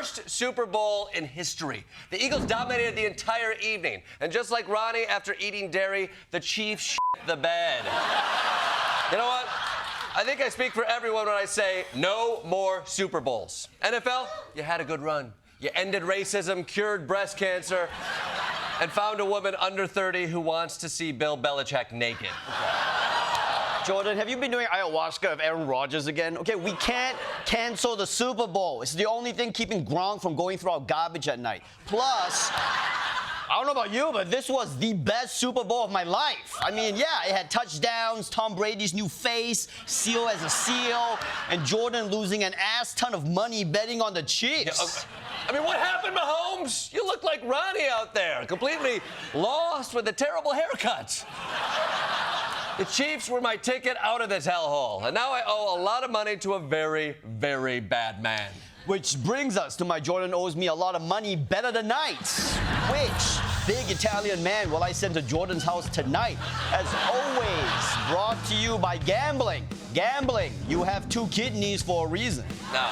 worst Super Bowl in history. The Eagles dominated the entire evening. And just like Ronny after eating dairy, the Chiefs shit the bed. You know what? I think I speak for everyone when I say no more Super Bowls. NFL, you had a good run. You ended racism, cured breast cancer, and found a woman under 30 who wants to see Bill Belichick naked. Jordan, have you been doing ayahuasca of Aaron Rodgers again? Okay, we can't cancel the Super Bowl. It's the only thing keeping Groan from going through our garbage at night. Plus, I don't know about you, but this was the best Super Bowl of my life. I mean, yeah, it had touchdowns, Tom Brady's new face, Seal as a seal, and Jordan losing an ass ton of money betting on the Chiefs. I mean, what happened, Mahomes? You look like Ronny out there, completely lost with a terrible haircut. The Chiefs were my ticket out of this hellhole, and now I owe a lot of money to a very, very bad man. Which brings us to my Jordan owes me a lot of money better tonight. Which big Italian man will I send to Jordan's house tonight? As always, brought to you by gambling. Gambling, you have 2 kidneys for a reason. Now,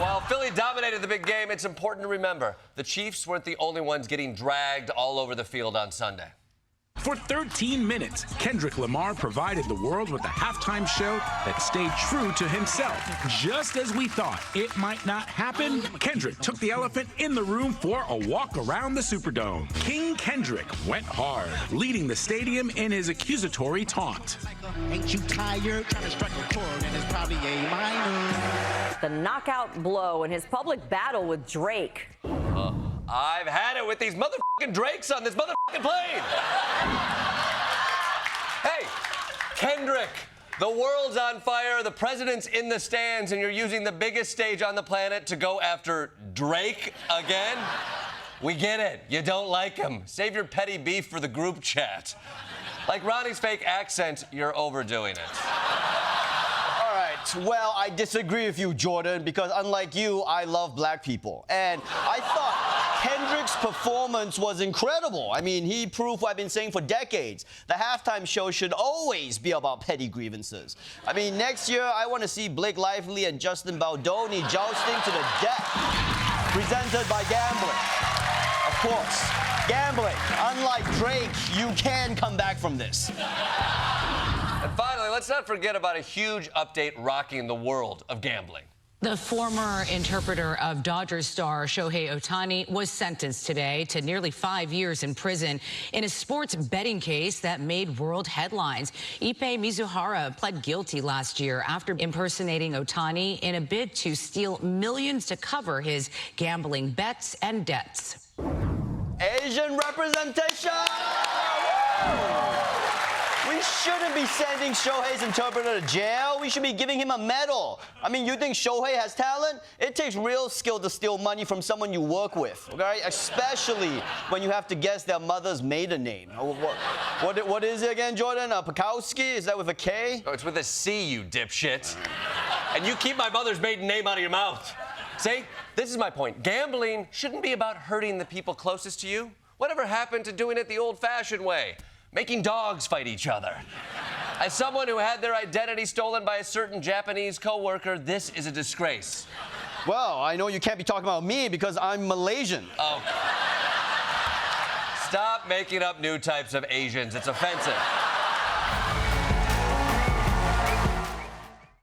while Philly dominated the big game, it's important to remember the Chiefs weren't the only ones getting dragged all over the field on Sunday. For 13 minutes, Kendrick Lamar provided the world with a halftime show that stayed true to himself. Just as we thought it might not happen, Kendrick took the elephant in the room for a walk around the Superdome. King Kendrick went hard, leading the stadium in his accusatory taunt. Ain't you tired? Trying to strike a chord, and it's probably A minor. The knockout blow in his public battle with Drake. I've had it with these motherfucking Drakes on this motherfucking plane. Hey, Kendrick, the world's on fire, the president's in the stands, and you're using the biggest stage on the planet to go after Drake again? We get it. You don't like him. Save your petty beef for the group chat. Like Ronny's fake accent, you're overdoing it. Well, I disagree with you, Jordan, because unlike you, I love black people. And I thought Kendrick's performance was incredible. I mean, he proved what I've been saying for decades. The halftime show should always be about petty grievances. I mean, next year, I want to see Blake Lively and Justin Baldoni jousting to the death. Presented by gambling. Of course, gambling. Unlike Drake, you can come back from this. And finally, let's not forget about a huge update rocking the world of gambling. The former interpreter of Dodgers star Shohei Ohtani was sentenced today to nearly 5 years in prison in a sports betting case that made world headlines. Ippei Mizuhara pled guilty last year after impersonating Ohtani in a bid to steal millions to cover his gambling bets and debts. Asian representation! We shouldn't be sending Shohei's interpreter to jail. We should be giving him a medal. I mean, you think Shohei has talent? It takes real skill to steal money from someone you work with, okay? Especially when you have to guess their mother's maiden name. What is it again, Jordan? Pakowski? Is that with a K? Oh, it's with a C, you dipshit. And you keep my mother's maiden name out of your mouth. See? This is my point. Gambling shouldn't be about hurting the people closest to you. Whatever happened to doing it the old-fashioned way? Making dogs fight each other. As someone who had their identity stolen by a certain Japanese coworker, this is a disgrace. Well, I know you can't be talking about me because I'm Malaysian. Oh. Stop making up new types of Asians. It's offensive.